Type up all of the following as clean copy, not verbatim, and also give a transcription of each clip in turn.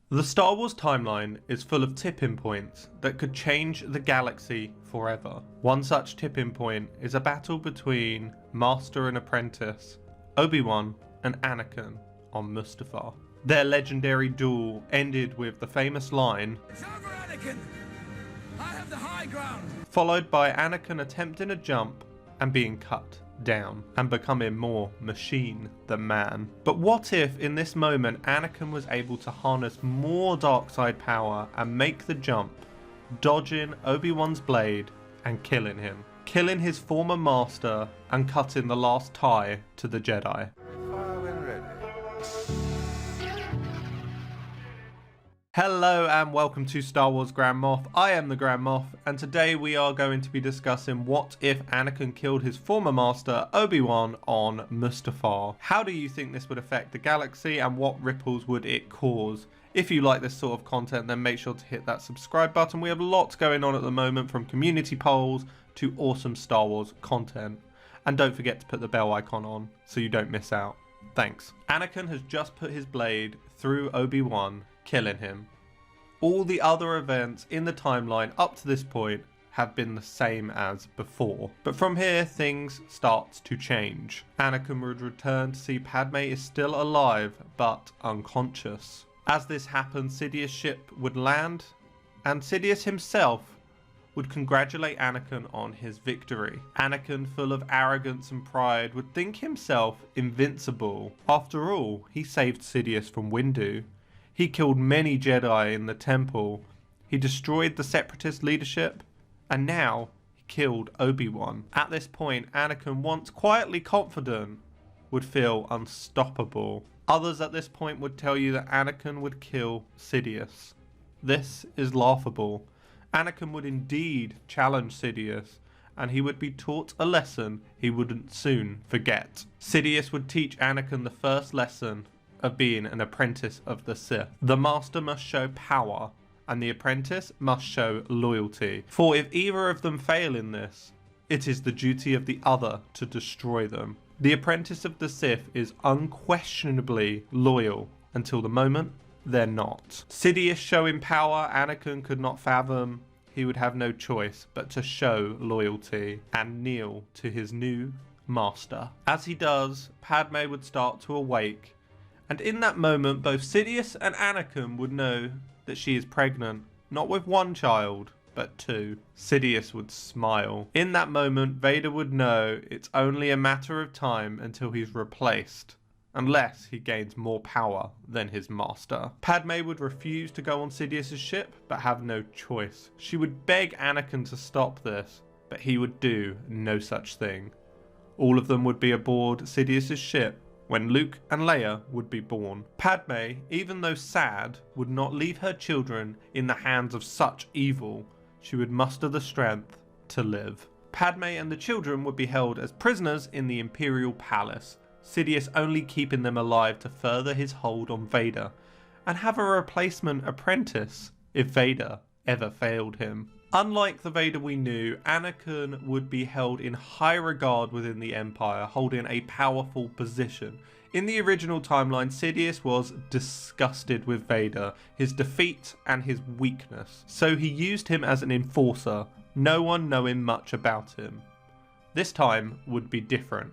The Star Wars timeline is full of tipping points that could change the galaxy forever. One such tipping point is a battle between Master and Apprentice, Obi Wan and Anakin on Mustafar. Their legendary duel ended with the famous line, "It's over, Anakin! I have the high ground!" Followed by Anakin attempting a jump and being cut down and becoming more machine than man. But what if in this moment Anakin was able to harness more dark side power and make the jump, dodging Obi-Wan's blade and killing him, killing his former master and cutting the last tie to the Jedi. Hello and welcome to Star Wars Grand Moff. I am the Grand Moff, and today we are going to be discussing what if Anakin killed his former master Obi-Wan on Mustafar. How do you think this would affect the galaxy and what ripples would it cause? If you like this sort of content, then make sure to hit that subscribe button. We have lots going on at the moment, from community polls to awesome Star Wars content. And don't forget to put the bell icon on so you don't miss out. Thanks. Anakin has just put his blade through Obi-Wan, killing him. All the other events in the timeline up to this point have been the same as before. But from here, things start to change. Anakin would return to see Padme is still alive, but unconscious. As this happens, Sidious' ship would land, and Sidious himself would congratulate Anakin on his victory. Anakin, full of arrogance and pride, would think himself invincible. After all, he saved Sidious from Windu. He killed many Jedi in the temple. He destroyed the Separatist leadership, and now he killed Obi-Wan. At this point, Anakin, once quietly confident, would feel unstoppable. Others at this point would tell you that Anakin would kill Sidious. This is laughable. Anakin would indeed challenge Sidious, and he would be taught a lesson he wouldn't soon forget. Sidious would teach Anakin the first lesson of being an apprentice of the Sith. The master must show power, and the apprentice must show loyalty. For if either of them fail in this, it is the duty of the other to destroy them. The apprentice of the Sith is unquestionably loyal until the moment they're not. Sidious showing power Anakin could not fathom. He would have no choice but to show loyalty and kneel to his new master. As he does, Padme would start to awake, and in that moment both Sidious and Anakin would know that she is pregnant, not with one child, but two. Sidious would smile. In that moment, Vader would know it's only a matter of time until he's replaced, unless he gains more power than his master. Padme would refuse to go on Sidious's ship, but have no choice. She would beg Anakin to stop this, but he would do no such thing. All of them would be aboard Sidious's ship when Luke and Leia would be born. Padme, even though sad, would not leave her children in the hands of such evil. She would muster the strength to live. Padme and the children would be held as prisoners in the Imperial Palace, Sidious only keeping them alive to further his hold on Vader, and have a replacement apprentice if Vader ever failed him. Unlike the Vader we knew, Anakin would be held in high regard within the Empire, holding a powerful position. In the original timeline, Sidious was disgusted with Vader, his defeat and his weakness, so he used him as an enforcer, no one knowing much about him. This time would be different.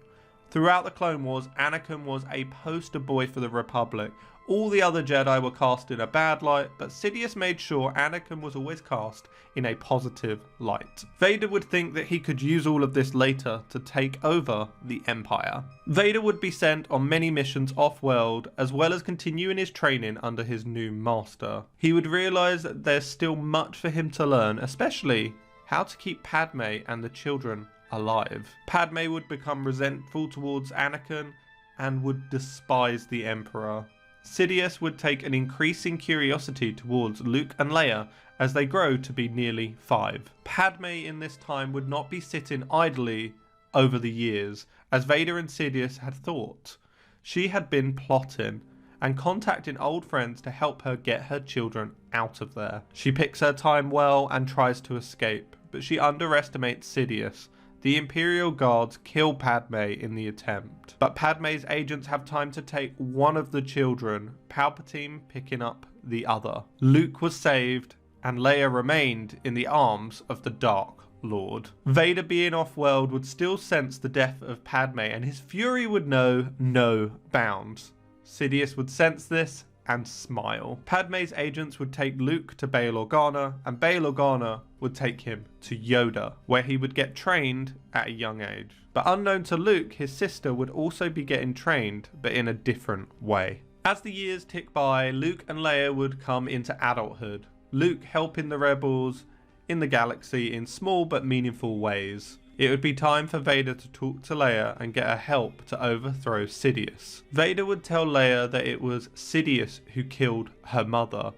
Throughout the Clone Wars, Anakin was a poster boy for the Republic. All the other Jedi were cast in a bad light, but Sidious made sure Anakin was always cast in a positive light. Vader would think that he could use all of this later to take over the Empire. Vader would be sent on many missions off-world, as well as continuing his training under his new master. He would realise that there's still much for him to learn, especially how to keep Padme and the children alive. Padme would become resentful towards Anakin and would despise the Emperor. Sidious would take an increasing curiosity towards Luke and Leia as they grow to be nearly 5. Padme in this time would not be sitting idly over the years, as Vader and Sidious had thought. She had been plotting and contacting old friends to help her get her children out of there. She picks her time well and tries to escape, but she underestimates Sidious, The Imperial Guards kill Padme in the attempt, but Padme's agents have time to take one of the children, Palpatine picking up the other. Luke was saved, and Leia remained in the arms of the Dark Lord. Vader, being off-world, would still sense the death of Padme, and his fury would know no bounds. Sidious would sense this and smile. Padme's agents would take Luke to Bail Organa, and Bail Organa would take him to Yoda, where he would get trained at a young age. But unknown to Luke, his sister would also be getting trained, but in a different way. As the years tick by, Luke and Leia would come into adulthood, Luke helping the rebels in the galaxy in small but meaningful ways. It would be time for Vader to talk to Leia and get her help to overthrow Sidious. Vader would tell Leia that it was Sidious who killed her mother,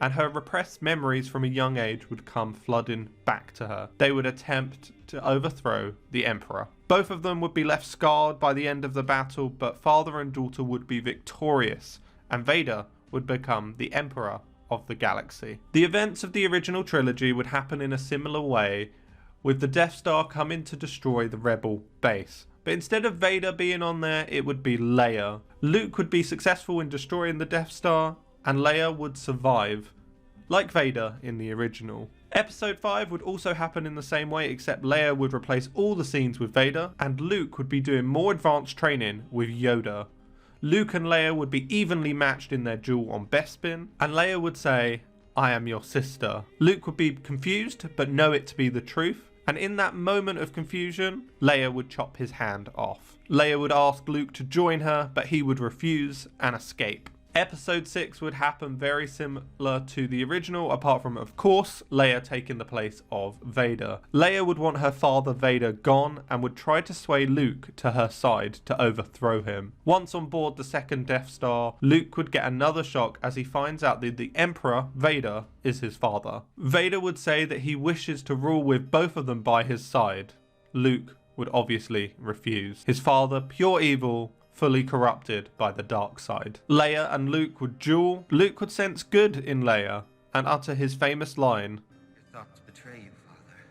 and her repressed memories from a young age would come flooding back to her. They would attempt to overthrow the Emperor. Both of them would be left scarred by the end of the battle, but father and daughter would be victorious, and Vader would become the Emperor of the galaxy. The events of the original trilogy would happen in a similar way, with the Death Star coming to destroy the Rebel base. But instead of Vader being on there, it would be Leia. Luke would be successful in destroying the Death Star, and Leia would survive, like Vader in the original. Episode 5 would also happen in the same way, except Leia would replace all the scenes with Vader, and Luke would be doing more advanced training with Yoda. Luke and Leia would be evenly matched in their duel on Bespin, and Leia would say, "I am your sister." Luke would be confused, but know it to be the truth. And in that moment of confusion, Leia would chop his hand off. Leia would ask Luke to join her, but he would refuse and escape. Episode 6 would happen very similar to the original, apart from, of course, Leia taking the place of Vader. Leia would want her father Vader gone and would try to sway Luke to her side to overthrow him. Once on board the second Death Star, Luke would get another shock as he finds out that the Emperor, Vader, is his father. Vader would say that he wishes to rule with both of them by his side. Luke would obviously refuse. His father, pure evil, fully corrupted by the dark side. Leia and Luke would duel. Luke would sense good in Leia and utter his famous line, "I thought to betray you, Father.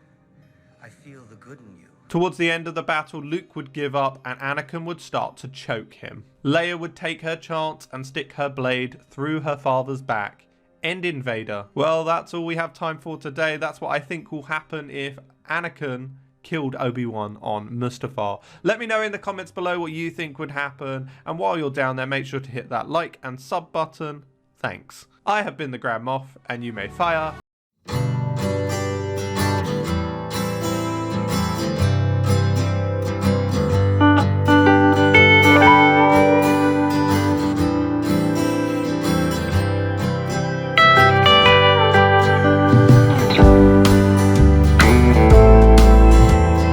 I feel the good in you." Towards the end of the battle, Luke would give up and Anakin would start to choke him. Leia would take her chance and stick her blade through her father's back, ending Vader. Well, that's all we have time for today. That's what I think will happen if Anakin killed Obi Wan on Mustafar. Let me know in the comments below what you think would happen, and while you're down there, make sure to hit that like and sub button. Thanks. I have been the Grand Moff, and you may fire